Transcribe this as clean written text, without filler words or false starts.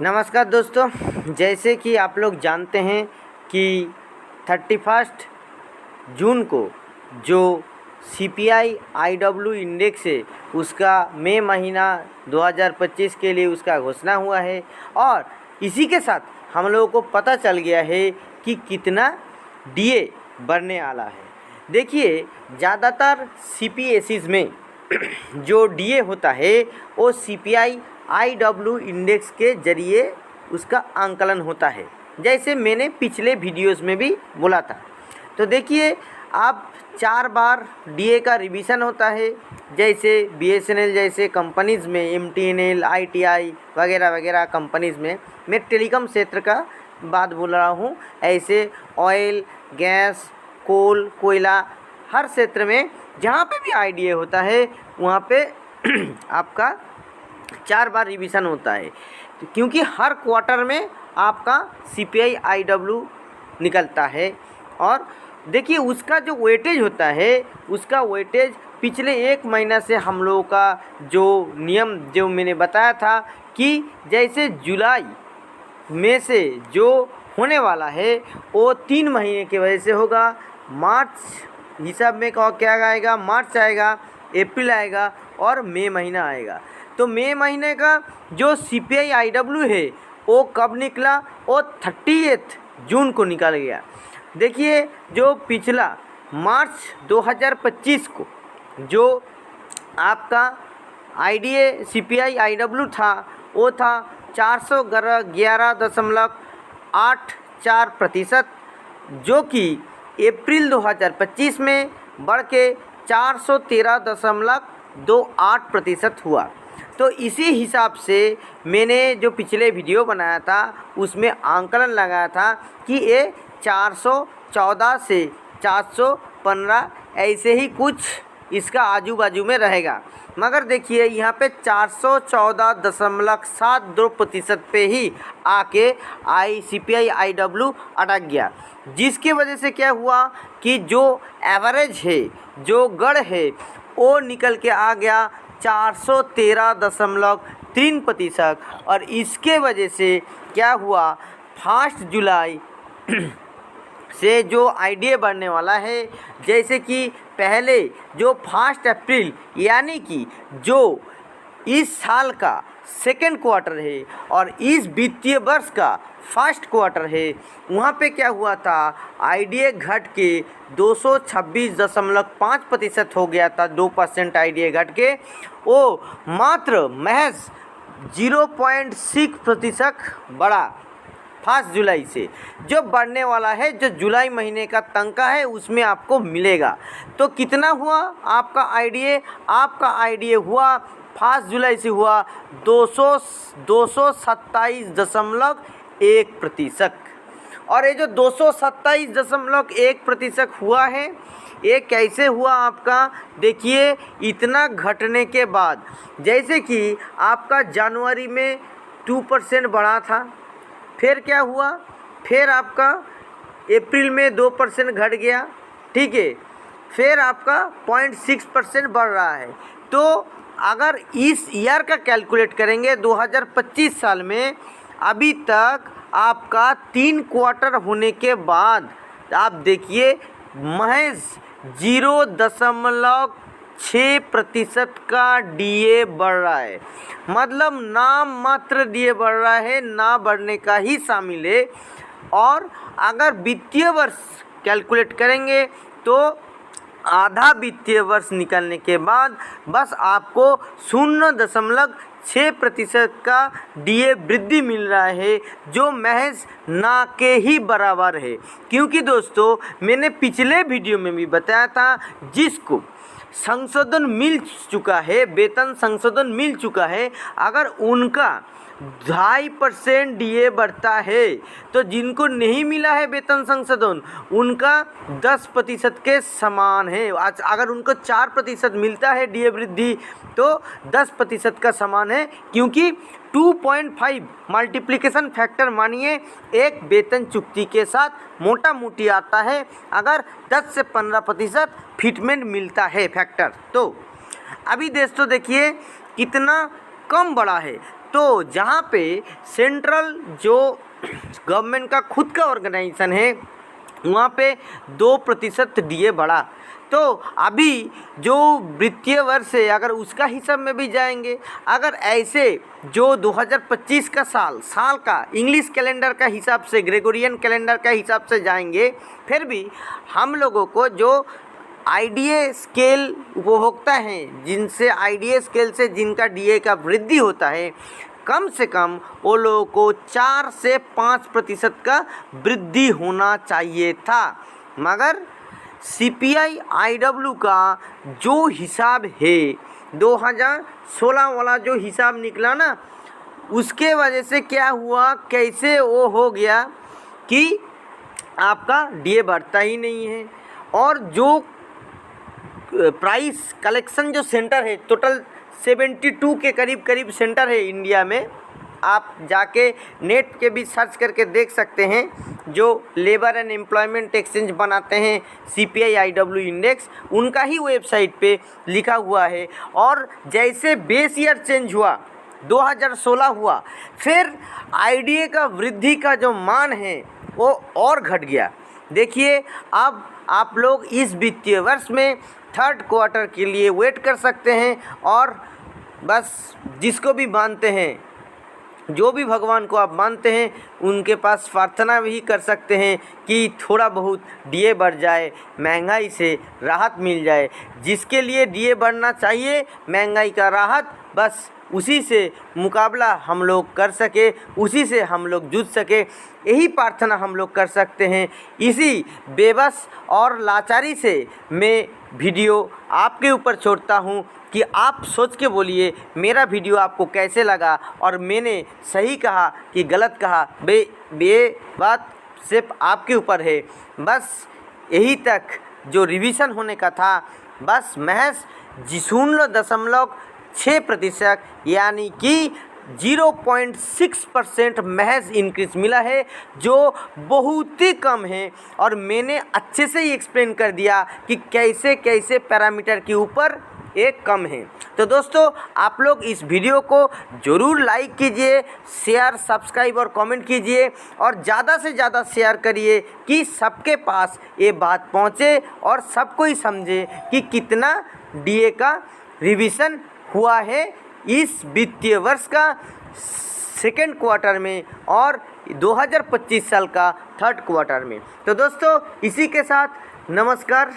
नमस्कार दोस्तों, जैसे कि आप लोग जानते हैं कि 31 जून को जो सीपीआई आईडब्ल्यू इंडेक्स है उसका मई महीना 2025 के लिए उसका घोषणा हुआ है और इसी के साथ हम लोगों को पता चल गया है कि कितना डीए बढ़ने वाला है। देखिए, ज़्यादातर सीपीएसईज में जो डीए होता है वो सीपीआई आईडब्ल्यू इंडेक्स के ज़रिए उसका आंकलन होता है, जैसे मैंने पिछले वीडियोस में भी बोला था। तो देखिए, अब 4 बार डीए का रिवीजन होता है, जैसे बीएसएनएल जैसे कंपनीज़ में, एमटीएनएल, आईटीआई वगैरह वगैरह कंपनीज़ में। मैं टेलीकॉम क्षेत्र का बात बोल रहा हूँ। ऐसे ऑयल, गैस, कोल, कोयला, हर क्षेत्र में जहाँ पे भी आईडीए होता है वहाँ पे आपका 4 बार रिवीजन होता है, क्योंकि हर क्वार्टर में आपका सीपीआई आईडब्ल्यू निकलता है। और देखिए, उसका जो वेटेज होता है, उसका वेटेज पिछले 1 महीना से हम लोगों का जो नियम जो मैंने बताया था कि जैसे जुलाई में से जो होने वाला है वो 3 महीने की वजह से होगा। मार्च हिसाब में क्या आएगा, मार्च आएगा, अप्रैल आएगा और मई महीना आएगा। तो मई महीने का जो सीपीआई आईडब्ल्यू है वो कब निकला? वो 30 जून को निकल गया। देखिए, जो पिछला मार्च 2025 को जो आपका आईडीए सीपीआई आईडब्ल्यू था वो था 411.84%, जो कि अप्रैल 2025 में बढ़ के 413.28% हुआ। तो इसी हिसाब से मैंने जो पिछले वीडियो बनाया था उसमें आंकलन लगाया था कि ये 414 से 415 ऐसे ही कुछ इसका आजू बाजू में रहेगा। मगर देखिए, यहाँ पे 414.72% पे ही आके सीपीआई आईडब्ल्यू अटक गया, जिसकी वजह से क्या हुआ कि जो एवरेज है, जो गढ़ है, वो निकल के आ गया 413.3%। और इसके वजह से क्या हुआ, 1 जुलाई से जो आईडीए बढ़ने वाला है, जैसे कि पहले जो 1 अप्रैल यानी कि जो इस साल का सेकेंड क्वार्टर है और इस वित्तीय वर्ष का फर्स्ट क्वार्टर है, वहाँ पे क्या हुआ था, आईडीए घट के 226.5% हो गया था। 2% आईडीए घट के वो मात्र महज 0.6% बढ़ा 1 जुलाई से। जो बढ़ने वाला है, जो जुलाई महीने का तनख्वाह है उसमें आपको मिलेगा। तो कितना हुआ आपका आईडीए? आपका आईडीए हुआ 1 जुलाई से हुआ 227.1%। और ये जो 227.1% हुआ है, ये कैसे हुआ आपका? देखिए, इतना घटने के बाद, जैसे कि आपका जनवरी में 2% बढ़ा था, फिर क्या हुआ, फिर आपका अप्रैल में 2% घट गया, ठीक है, फिर आपका 0.6% बढ़ रहा है। तो अगर इस ईयर का कैलकुलेट करेंगे 2025 साल में, अभी तक आपका 3 क्वार्टर होने के बाद आप देखिए महज 0.6% का डीए बढ़ रहा है। मतलब नाम मात्र डीए बढ़ रहा है, ना बढ़ने का ही शामिल है। और अगर वित्तीय वर्ष कैलकुलेट करेंगे तो आधा वित्तीय वर्ष निकलने के बाद बस आपको 0.6% का डीए वृद्धि मिल रहा है, जो महज ना के ही बराबर है। क्योंकि दोस्तों, मैंने पिछले वीडियो में भी बताया था, जिसको संशोधन मिल चुका है, वेतन संशोधन मिल चुका है, अगर उनका 2.5% डीए बढ़ता है तो जिनको नहीं मिला है वेतन संशोधन, उनका 10% के समान है। आज अगर उनको 4% मिलता है डीए वृद्धि तो 10% का समान है, क्योंकि 2.5 मल्टीप्लिकेशन फैक्टर मानिए एक वेतन चुकती के साथ मोटा मोटी आता है, अगर 10 से 15% फिटमेंट मिलता है फैक्टर। तो अभी दोस्तों देखिए कितना कम बढ़ा है। तो जहाँ पे सेंट्रल जो गवर्नमेंट का खुद का ऑर्गेनाइजेशन है वहाँ पे 2% डीए बढ़ा। तो अभी जो वित्तीय वर्ष है अगर उसका हिसाब में भी जाएंगे, अगर ऐसे जो 2025 का साल का इंग्लिश कैलेंडर का हिसाब से, ग्रेगोरियन कैलेंडर का हिसाब से जाएंगे, फिर भी हम लोगों को जो आईडीए स्केल उपभोक्ता हैं, जिनसे आईडीए स्केल से जिनका डीए का वृद्धि होता है, कम से कम वो लोगों को 4 से 5% का वृद्धि होना चाहिए था। मगर सीपीआई आईडब्ल्यू का जो हिसाब है 2016 वाला जो हिसाब निकला ना, उसके वजह से क्या हुआ, कैसे वो हो गया कि आपका डीए बढ़ता ही नहीं है। और जो प्राइस कलेक्शन जो सेंटर है, टोटल 72 के करीब सेंटर है इंडिया में, आप जाके नेट के भी सर्च करके देख सकते हैं, जो लेबर एंड एम्प्लॉयमेंट एक्सचेंज बनाते हैं सीपीआई आईडब्ल्यू इंडेक्स, उनका ही वेबसाइट पे लिखा हुआ है। और जैसे बेस ईयर चेंज हुआ 2016 हुआ, फिर आईडीए का वृद्धि का जो मान है वो और घट गया। देखिए अब आप लोग इस वित्तीय वर्ष में 3rd क्वार्टर के लिए वेट कर सकते हैं, और बस जिसको भी मानते हैं, जो भी भगवान को आप मानते हैं, उनके पास प्रार्थना भी कर सकते हैं कि थोड़ा बहुत डीए बढ़ जाए, महंगाई से राहत मिल जाए। जिसके लिए डीए बढ़ना चाहिए, महंगाई का राहत, बस उसी से मुकाबला हम लोग कर सके, उसी से हम लोग जूझ सके, यही प्रार्थना हम लोग कर सकते हैं। इसी बेबस और लाचारी से मैं वीडियो आपके ऊपर छोड़ता हूँ कि आप सोच के बोलिए मेरा वीडियो आपको कैसे लगा, और मैंने सही कहा कि गलत कहा, ये बात सिर्फ आपके ऊपर है। बस यही तक जो रिवीजन होने का था, बस महज 0.6% यानी कि 0.6% महज इंक्रीज मिला है, जो बहुत ही कम है। और मैंने अच्छे से ही एक्सप्लेन कर दिया कि कैसे कैसे पैरामीटर के ऊपर एक कम है। तो दोस्तों आप लोग इस वीडियो को ज़रूर लाइक कीजिए, शेयर, सब्सक्राइब और कमेंट कीजिए, और ज़्यादा से ज़्यादा शेयर करिए कि सबके पास ये बात पहुँचे और सब कोई समझे कि कितना डीए का रिवीजन हुआ है इस वित्तीय वर्ष का 2nd क्वार्टर में और 2025 साल का 3rd क्वार्टर में। तो दोस्तों इसी के साथ नमस्कार।